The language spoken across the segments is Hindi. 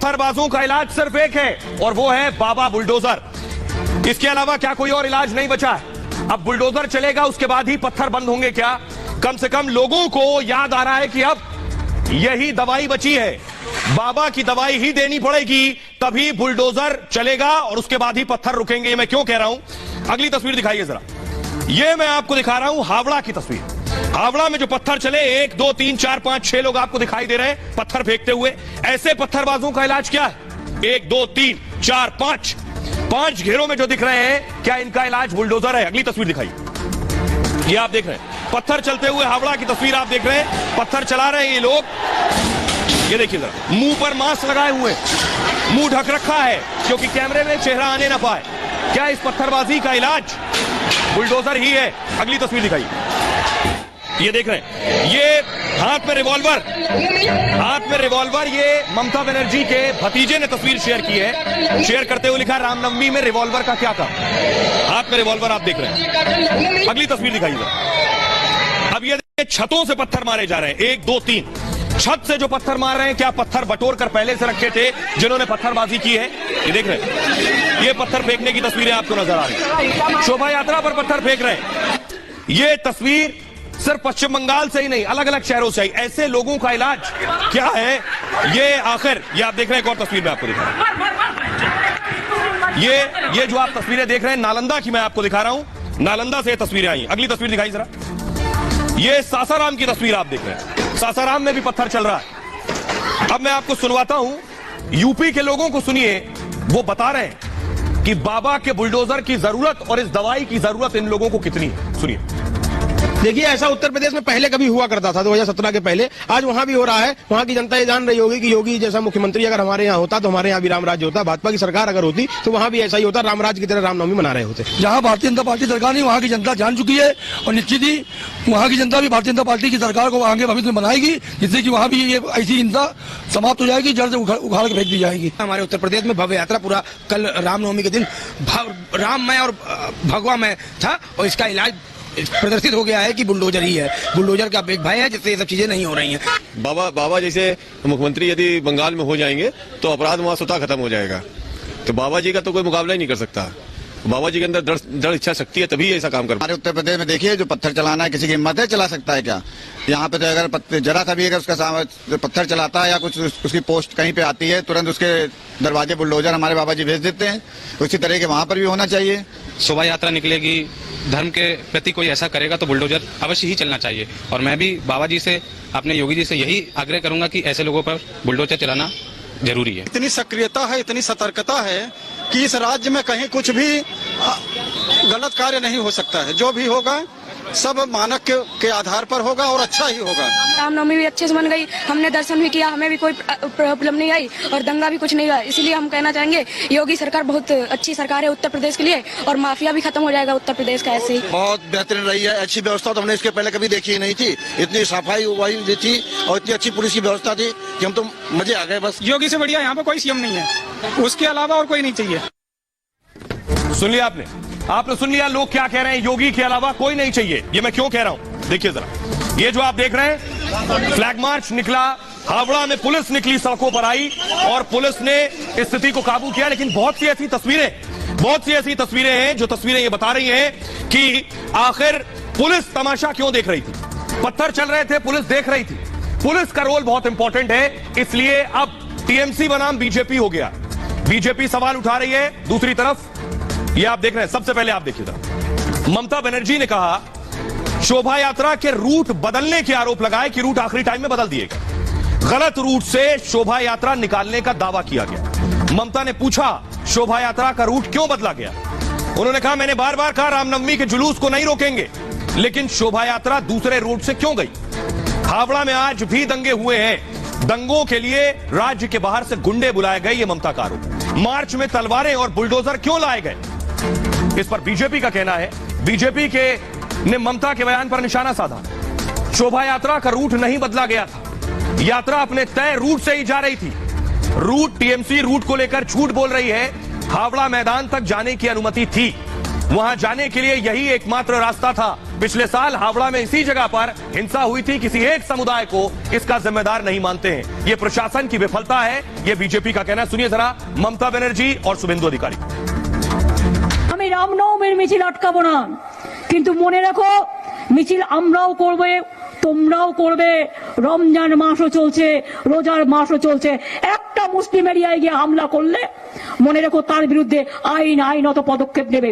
पत्थरबाजों का इलाज सिर्फ एक है और वो है बाबा बुलडोजर। इसके अलावा क्या कोई और इलाज नहीं बचा है। अब बुलडोजर चलेगा, उसके बाद ही पत्थर बंद होंगे क्या? कम से कम लोगों को याद आ रहा है कि अब यही दवाई बची है, बाबा की दवाई ही देनी पड़ेगी, तभी बुलडोजर चलेगा और उसके बाद ही पत्थर रुकेंगे। ये मैं क्यों कह रहा हूं? अगली तस्वीर दिखाइए जरा। ये मैं आपको दिखा रहा हूं हावड़ा की तस्वीर। हावड़ा में जो पत्थर चले, 1 2 3 4 5 6 लोग आपको दिखाई दे रहे हैं पत्थर फेंकते हुए। ऐसे पत्थरबाजों का इलाज क्या है? 1 2 3 4 5 घेरों में जो दिख रहे हैं, क्या इनका इलाज बुलडोजर है? अगली तस्वीर दिखाइए। ये आप देख रहे हैं पत्थर चलते हुए हावड़ा की तस्वीर आप देख रहे हैं। पत्थर चला रहे हैं ये लोग। ये देखिए जरा, मुंह पर मास्क लगाए हुए, मुंह ढक रखा है क्योंकि कैमरे में चेहरा आने ना पाए। क्या इस पत्थरबाजी का इलाज बुलडोजर ही है? अगली तस्वीर दिखाइए। ये देख रहे हैं, ये हाथ में रिवॉल्वर, ये ममता बनर्जी के भतीजे ने तस्वीर शेयर की है। शेयर करते हुए लिखा, रामनवमी में रिवॉल्वर का क्या काम? हाथ में रिवॉल्वर आप देख रहे हैं। अगली तस्वीर दिखाइए। अब ये छतों से पत्थर मारे जा रहे हैं, 1 2 3 छत से जो पत्थर मार रहे हैं, क्या पत्थर बटोर कर पहले से रखे थे जिन्होंने पत्थरबाजी की है? ये देख रहे हैं, ये पत्थर फेंकने की तस्वीरें आपको नजर आ रही है। शोभा यात्रा पर पत्थर फेंक रहे हैं। ये तस्वीर सिर्फ पश्चिम बंगाल से ही नहीं, अलग अलग शहरों से ही। ऐसे लोगों का इलाज क्या है? ये आखिर, ये आप देख रहे हैं, एक और तस्वीर में आपको दिखा रहा हूं। ये जो आप तस्वीरें देख रहे हैं, नालंदा की मैं आपको दिखा रहा हूं। नालंदा से तस्वीरें आई। अगली तस्वीर दिखाई जरा। ये सासाराम की तस्वीर आप देख रहे हैं। सासाराम में भी पत्थर चल रहा है। अब मैं आपको सुनवाता हूं, यूपी के लोगों को सुनिए, वो बता रहे हैं कि बाबा के बुलडोजर की जरूरत और इस दवाई की जरूरत इन लोगों को कितनी है। सुनिए। देखिए, ऐसा उत्तर प्रदेश में पहले कभी हुआ करता था 2017 के पहले। आज वहां भी हो रहा है। वहां की जनता ये जान रही होगी कि योगी जैसा मुख्यमंत्री अगर हमारे यहाँ होता तो हमारे यहाँ भी रामराज्य होता। भाजपा की सरकार अगर होती तो वहां भी ऐसा ही होता, रामराज्य की तरह रामनवमी मना रहे होते। जहां भारतीय जनता पार्टी सरकार नहीं, वहां की जनता जान चुकी है और निश्चित ही वहां की जनता भी भारतीय जनता पार्टी की सरकार को आगे भविष्य में बनाएगी, जिससे कि वहां भी ये ऐसी हिंसा समाप्त हो जाएगी, जड़ से उखाड़ के फेंक दी जाएगी। हमारे उत्तर प्रदेश में भव्य यात्रा पूरा कल रामनवमी के दिन राममय और भगवामय था और इसका इलाज प्रदर्शित हो गया है कि बुलडोजर ही है। बुलडोजर का एक भय है जिससे ये सब चीजें नहीं हो रही हैं। बाबा जैसे मुख्यमंत्री यदि बंगाल में हो जाएंगे तो अपराध वहाँ स्वतः खत्म हो जाएगा। तो बाबा जी का तो कोई मुकाबला ही नहीं कर सकता। बाबा जी के अंदर दृढ़ इच्छा शक्ति है, तभी ऐसा काम कर। हमारे उत्तर प्रदेश में देखिए, जो पत्थर चलाना है, किसी की हिम्मत है चला सकता है क्या? यहाँ पे तो अगर जरा सा भी अगर उसका पत्थर चलाता है या कुछ उसकी पोस्ट कहीं पे आती है, तुरंत उसके दरवाजे बुलडोजर हमारे बाबा जी भेज देते हैं। उसी तरह के वहाँ पर भी होना चाहिए। शोभा यात्रा निकलेगी, धर्म के प्रति कोई ऐसा करेगा तो बुलडोजर अवश्य ही चलना चाहिए। और मैं भी बाबा जी से, अपने योगी जी से यही आग्रह करूंगा कि ऐसे लोगों पर बुलडोजर चलाना जरूरी है। इतनी सक्रियता है, इतनी सतर्कता है कि इस राज्य में कहीं कुछ भी गलत कार्य नहीं हो सकता है। जो भी होगा सब मानक के आधार पर होगा और अच्छा ही होगा। रामनवमी भी अच्छे से बन गई, हमने दर्शन भी किया, हमें भी कोई प्रॉब्लम नहीं आई और दंगा भी कुछ नहीं हुआ। इसलिए हम कहना चाहेंगे योगी सरकार बहुत अच्छी सरकार है उत्तर प्रदेश के लिए और माफिया भी खत्म हो जाएगा उत्तर प्रदेश का। ऐसे ही बहुत बेहतरीन रही है। अच्छी व्यवस्था तो हमने इसके पहले कभी देखी नहीं थी। इतनी सफाई वही थी और इतनी अच्छी पुलिस की व्यवस्था थी कि हम तो मजे आ गए। बस योगी से बढ़िया यहाँ पे कोई सीएम नहीं है, उसके अलावा और कोई नहीं चाहिए। सुन लिया आपने सुन लिया लोग क्या कह रहे हैं, योगी के अलावा कोई नहीं चाहिए। ये मैं क्यों कह रहा हूं, देखिए जरा। ये जो आप देख रहे हैं, फ्लैग मार्च निकला, हावड़ा में पुलिस निकली, सड़कों पर आई और पुलिस ने स्थिति को काबू किया। लेकिन बहुत सी ऐसी तस्वीरें हैं जो तस्वीरें ये बता रही हैं कि आखिर पुलिस तमाशा क्यों देख रही थी। पत्थर चल रहे थे, पुलिस देख रही थी। पुलिस का रोल बहुत इंपॉर्टेंट है, इसलिए अब टीएमसी बनाम बीजेपी हो गया। बीजेपी सवाल उठा रही है। दूसरी तरफ ये आप देख रहे हैं, सबसे पहले आप देखिएगा, ममता बनर्जी ने कहा शोभा यात्रा के रूट बदलने के आरोप लगाए कि रूट आखिरी टाइम में बदल दिए गए। गलत रूट से शोभा यात्रा निकालने का दावा किया गया। ममता ने पूछा शोभा यात्रा का रूट क्यों बदला गया। उन्होंने कहा मैंने बार बार कहा रामनवमी के जुलूस को नहीं रोकेंगे, लेकिन शोभा यात्रा दूसरे रूट से क्यों गई। हावड़ा में आज भी दंगे हुए हैं। दंगों के लिए राज्य के बाहर से गुंडे बुलाए गए, ये ममता का आरोप। मार्च में तलवारें और बुलडोजर क्यों लाए गए, इस पर बीजेपी का कहना है। बीजेपी के ने ममता के बयान पर निशाना साधा। शोभा यात्रा का रूट नहीं बदला गया था, यात्रा अपने तय रूट से ही जा रही थी। रूट टीएमसी रूट को लेकर झूठ बोल रही है। हावड़ा मैदान तक जाने की अनुमति थी। वहां जाने के लिए यही एकमात्र रास्ता था। पिछले साल हावड़ा में इसी जगह पर हिंसा हुई थी। किसी एक समुदाय को इसका जिम्मेदार नहीं मानते हैं। यह प्रशासन की विफलता है, यह बीजेपी का कहना है। सुनिए जरा ममता बनर्जी और शुभेंदु अधिकारी। আমি রামনবমীর মিছিল আটকাবো না, কিন্তু মনে রাখো মিছিল আমরাও করবে, তোমরাও করবে। রমজান মাসও চলছে, রোজার মাসও চলছে। একটা মুসলিম এরিয়ায় গিয়ে হামলা করলে মনে রাখো তার বিরুদ্ধে আইনত পদক্ষেপ নেবে।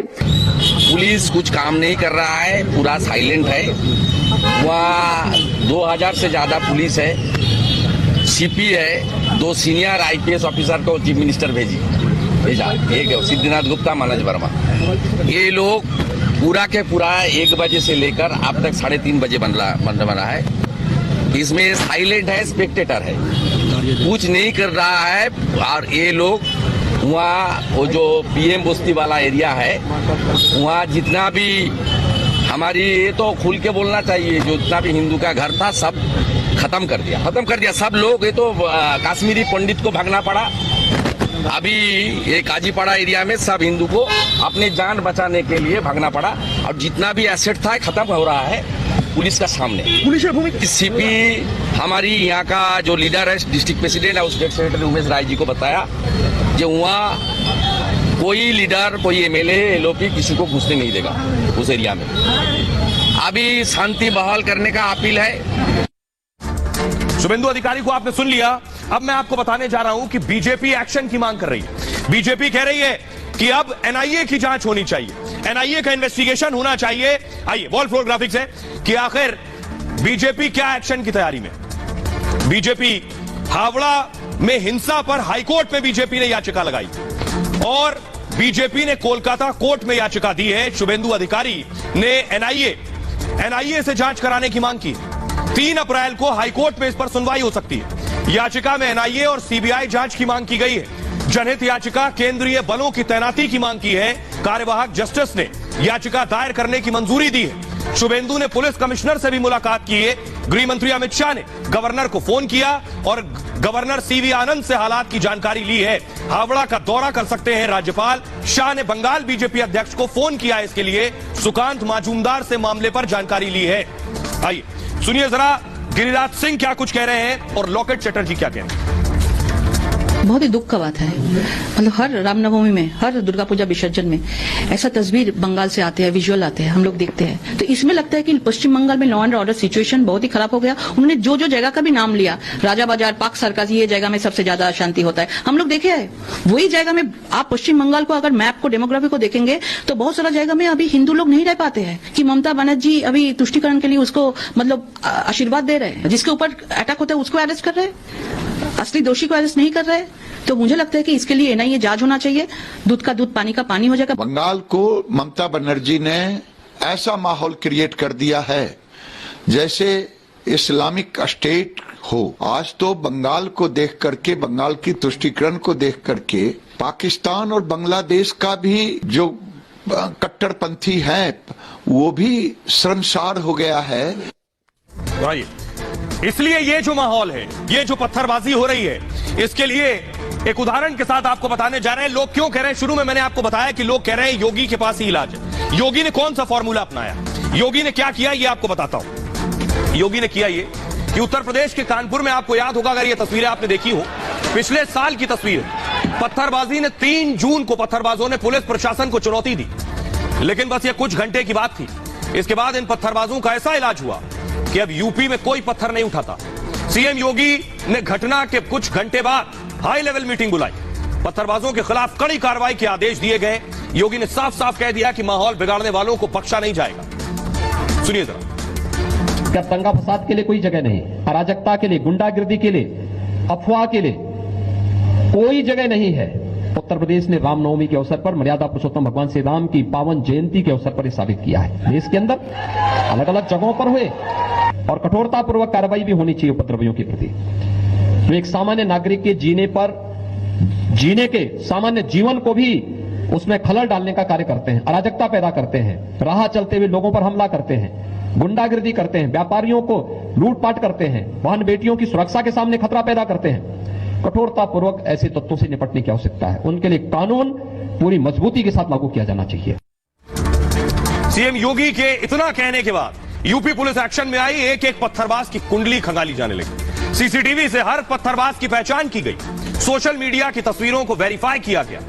पुलिस कुछ काम नहीं कर रहा है, पूरा साइलेंट है। वहाँ 2000 से ज्यादा पुलिस है, सीपी है, 2 सीनियर आईपीएस ऑफिसर को चीफ मिनिस्टर भेजा, एक सिद्धिनाथ गुप्ता, मनोज वर्मा। ये लोग पूरा के पूरा 1 बजे से लेकर अब तक 3:30 बजे बन रहा है। इसमें साइलेंट है, स्पेक्टेटर है, कुछ नहीं कर रहा है। और ये लोग वहाँ वो जो पीएम बस्ती वाला एरिया है, वहाँ जितना भी हमारी, ये तो खुल के बोलना चाहिए, जो जितना भी हिंदू का घर था सब खत्म कर दिया सब लोग। ये तो कश्मीरी पंडित को भागना पड़ा। अभी ये काजीपाड़ा एरिया में सब हिंदू को अपनी जान बचाने के लिए भागना पड़ा। और जितना भी एसेट था खत्म हो रहा है पुलिस का सामने। पुलिस भूमि सीपी हमारी यहाँ का जो लीडर है, डिस्ट्रिक्ट प्रेसिडेंट है, स्टेट सेक्रेटरी उमेश राय जी को बताया कि वहाँ कोई लीडर, कोई एमएलए, एलओपी किसी को घुसने नहीं देगा उस एरिया में। अभी शांति बहाल करने का अपील है। शुभेंदु अधिकारी को आपने सुन लिया। अब मैं आपको बताने जा रहा हूं कि बीजेपी एक्शन की मांग कर रही है। बीजेपी कह रही है कि अब एनआईए की जांच होनी चाहिए, एनआईए का इन्वेस्टिगेशन होना चाहिए। आइए वॉल फ्लोर ग्राफिक्स है कि आखिर बीजेपी क्या एक्शन की तैयारी में। बीजेपी हावड़ा में हिंसा पर हाईकोर्ट में बीजेपी ने याचिका लगाई और बीजेपी ने कोलकाता कोर्ट में याचिका दी है। शुभेंदु अधिकारी ने एनआईए से जांच कराने की मांग की। 3 अप्रैल को हाईकोर्ट में इस पर सुनवाई हो सकती है। याचिका में एनआईए और सीबीआई जांच की मांग की गई है। जनहित याचिका केंद्रीय बलों की तैनाती की मांग की है। कार्यवाहक जस्टिस ने याचिका दायर करने की मंजूरी दी है। शुभेंदु ने पुलिस कमिश्नर से भी मुलाकात की है। गृह मंत्री अमित शाह ने गवर्नर को फोन किया और गवर्नर सीवी आनंद से हालात की जानकारी ली है। हावड़ा का दौरा कर सकते हैं राज्यपाल। शाह ने बंगाल बीजेपी अध्यक्ष को फोन किया है इसके लिए। सुकांत माजूमदार से मामले पर जानकारी ली है। आइए सुनिए जरा गिरिराज सिंह क्या कुछ कह रहे हैं और लॉकेट चटर्जी क्या कह रहे हैं। बहुत ही दुख का बात है। मतलब हर रामनवमी में, हर दुर्गा पूजा विसर्जन में ऐसा तस्वीर बंगाल से आते हैं, विजुअल आते हैं, हम लोग देखते हैं तो इसमें लगता है कि पश्चिम बंगाल में लॉ एंड ऑर्डर सिचुएशन बहुत ही खराब हो गया। उन्होंने जो जो जगह का भी नाम लिया, राजा बाजार, पाक सर्कस, ये जगह में सबसे ज्यादा अशांति होता है, हम लोग देखे है। वही जगह में आप पश्चिम बंगाल को अगर मैप को, डेमोग्राफी को देखेंगे तो बहुत सारा जगह में अभी हिंदू लोग नहीं रह पाते हैं कि ममता बनर्जी अभी तुष्टिकरण के लिए उसको मतलब आशीर्वाद दे रहे हैं। जिसके ऊपर अटैक होता है उसको अरेस्ट कर रहे हैं, असली दोषी को अरेस्ट नहीं कर रहे। तो मुझे लगता है कि इसके लिए एनआईए जांच होना चाहिए। दूध का दूध, पानी का पानी हो जाएगा। बंगाल को ममता बनर्जी ने ऐसा माहौल क्रिएट कर दिया है जैसे इस्लामिक स्टेट हो। आज तो बंगाल को देख करके, बंगाल की तुष्टीकरण को देख करके पाकिस्तान और बांग्लादेश का भी जो कट्टरपंथी है वो भी शर्मसार हो गया है। इसलिए ये जो माहौल है, ये जो पत्थरबाजी हो रही है, इसके लिए एक उदाहरण के साथ आपको बताने जा रहे हैं। लोग क्यों कह रहे हैं, शुरू में मैंने आपको बताया कि लोग कह रहे हैं योगी के पास ही इलाज है। योगी ने कौन सा फॉर्मूला अपनाया, योगी ने क्या किया, ये आपको बताता हूं। योगी ने किया ये कि उत्तर प्रदेश के कानपुर में, आपको याद होगा अगर ये तस्वीरें आपने देखी हो, पिछले साल की तस्वीर, पत्थरबाजी ने 3 जून को पत्थरबाजों ने पुलिस प्रशासन को चुनौती दी। लेकिन बस ये कुछ घंटे की बात थी। इसके बाद इन पत्थरबाजों का ऐसा इलाज हुआ कि अब यूपी में कोई पत्थर नहीं उठाता। सीएम योगी ने घटना के कुछ घंटे बाद हाई लेवल मीटिंग बुलाई। पत्थरबाजों के खिलाफ कड़ी कार्रवाई के आदेश दिए गए। योगी ने साफ साफ कह दिया कि माहौल बिगाड़ने वालों को बख्शा नहीं जाएगा। सुनिए जरा। क्या दंगा फसाद के लिए कोई जगह नहीं, अराजकता के लिए, गुंडागिर्दी के लिए, अफवाह के लिए कोई जगह नहीं है। उत्तर प्रदेश ने रामनवमी के अवसर पर, मर्यादा पुरुषोत्तम भगवान श्री राम की पावन जयंती के अवसर पर यह साबित किया है। देश के अंदर अलग अलग जगहों पर हुए और कठोरता पूर्वक कार्रवाई भी होनी चाहिए उपद्रवियों के प्रति। तो एक सामान्य नागरिक के जीने के सामान्य जीवन को भी उसमें खलल डालने का कार्य करते हैं, अराजकता पैदा करते हैं, राह चलते हुए लोगों पर हमला करते हैं, गुंडागिर्दी करते हैं, व्यापारियों को लूटपाट करते हैं, बहन बेटियों की सुरक्षा के सामने खतरा पैदा करते हैं। कठोरता पूर्वक ऐसे तत्वों से निपटने की आवश्यकता है। उनके लिए कानून पूरी मजबूती के साथ लागू किया जाना चाहिए। सीएम योगी के इतना कहने के बाद यूपी पुलिस एक्शन में आई। एक एक पत्थरबाज की कुंडली खंगाली जाने लगी। सीसीटीवी से हर पत्थरबाज की पहचान की गई। सोशल मीडिया की तस्वीरों को वेरीफाई किया गया।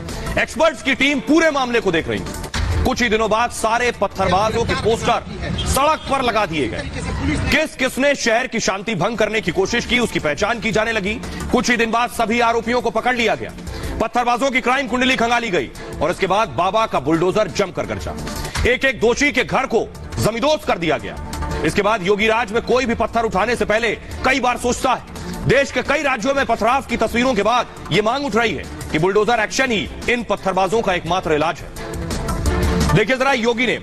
एक्सपर्ट्स की टीम पूरे मामले को देख रही है। कुछ ही दिनों बाद सारे पत्थरबाजों के पोस्टर सड़क पर लगा दिए गए। किस किसने शहर की शांति भंग करने की कोशिश की, उसकी पहचान की जाने लगी। कुछ ही दिन बाद सभी आरोपियों को पकड़ लिया गया। पत्थरबाजों की क्राइम कुंडली खंगाली गई और इसके बाद बाबा का बुलडोजर जमकर गरजा। एक एक दोषी के घर को जमींदोज कर दिया गया। इसके बाद योगी राज में कोई भी पत्थर उठाने से पहले कई बार सोचता है। देश के कई राज्यों में पथराव की तस्वीरों के बाद यह मांग उठ रही है कि बुलडोजर एक्शन ही इन पत्थरबाजों का एकमात्र इलाज है। देखिए जरा योगी ने,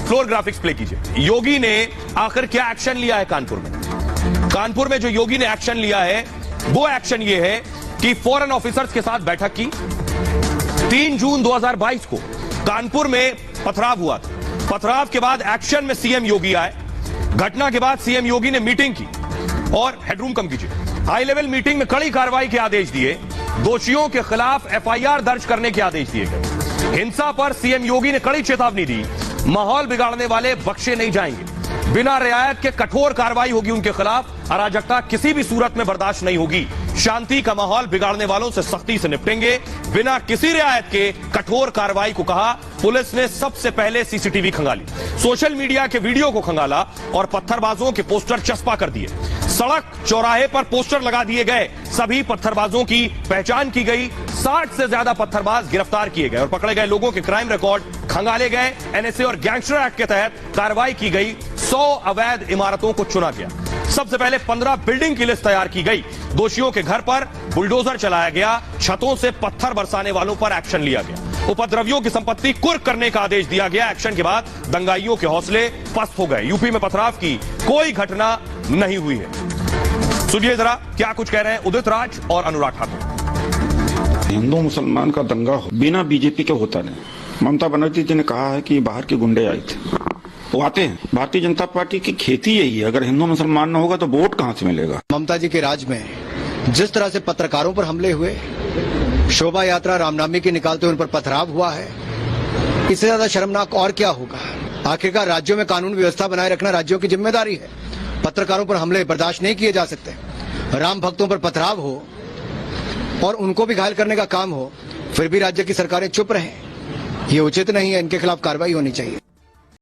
फ्लोर ग्राफिक्स प्ले कीजिए। योगी ने आखिर क्या एक्शन लिया है कानपुर में? कानपुर में जो योगी ने एक्शन लिया है वो एक्शन ये है कि फॉरेन ऑफिसर्स के साथ बैठक की। 3 जून 2022 को कानपुर में पथराव हुआ था। पथराव के बाद एक्शन में सीएम योगी आए। घटना के बाद सीएम योगी ने मीटिंग की और हेडरूम कम कीजिए। हाई लेवल मीटिंग में कड़ी कार्रवाई के आदेश दिए। दोषियों के खिलाफ एफआईआर दर्ज करने के आदेश दिए गए। हिंसा पर सीएम योगी ने कड़ी चेतावनी दी। माहौल बिगाड़ने वाले बख्शे नहीं जाएंगे। बिना रियायत के कठोर कार्रवाई होगी उनके खिलाफ। अराजकता किसी भी सूरत में बर्दाश्त नहीं होगी। शांति का माहौल बिगाड़ने वालों से सख्ती से निपटेंगे। बिना किसी रियायत के कठोर कार्रवाई को कहा। पुलिस ने सबसे पहले सीसीटीवी खंगाली, सोशल मीडिया के वीडियो को खंगाला और पत्थरबाजों के पोस्टर चस्पा कर दिए। सड़क चौराहे पर पोस्टर लगा दिए गए। सभी पत्थरबाजों की पहचान की गई। 60 से ज्यादा पत्थरबाज गिरफ्तार किए गए और पकड़े गए लोगों के क्राइम रिकॉर्ड खंगाले गए। एनएसए और गैंगस्टर एक्ट के तहत कार्रवाई की गई। 100 अवैध इमारतों को चुना गया। सबसे पहले 15 बिल्डिंग की लिस्ट तैयार की गई। दोषियों के घर पर बुलडोजर चलाया गया। छतों से पत्थर बरसाने वालों पर एक्शन लिया गया। उपद्रवियों की संपत्ति कुर्क करने का आदेश दिया गया। एक्शन के बाद दंगाइयों के हौसले पस्त हो गए। यूपी में पथराव की कोई घटना नहीं हुई है। सुनिए जरा क्या कुछ कह रहे हैं उदित राज और अनुराग ठाकुर। हिंदू मुसलमान का दंगा बिना बीजेपी के होता नहीं। ममता बनर्जी जी ने कहा है कि बाहर के गुंडे आए थे, वो आते हैं। भारतीय जनता पार्टी की खेती यही है, अगर हिंदू मुसलमान न होगा तो वोट कहां से मिलेगा? ममता जी के राज में जिस तरह से पत्रकारों पर हमले हुए, शोभा यात्रा रामनवमी की निकालते हुए उन पर पथराव हुआ है, इससे ज्यादा शर्मनाक और क्या होगा? आखिरकार राज्यों में कानून व्यवस्था बनाए रखना राज्यों की जिम्मेदारी है। पत्रकारों पर हमले बर्दाश्त नहीं किए जा सकते। राम भक्तों पर पथराव हो और उनको भी घायल करने का काम हो, फिर भी राज्य की सरकारें चुप रहें, ये उचित नहीं है। इनके खिलाफ कार्रवाई होनी चाहिए।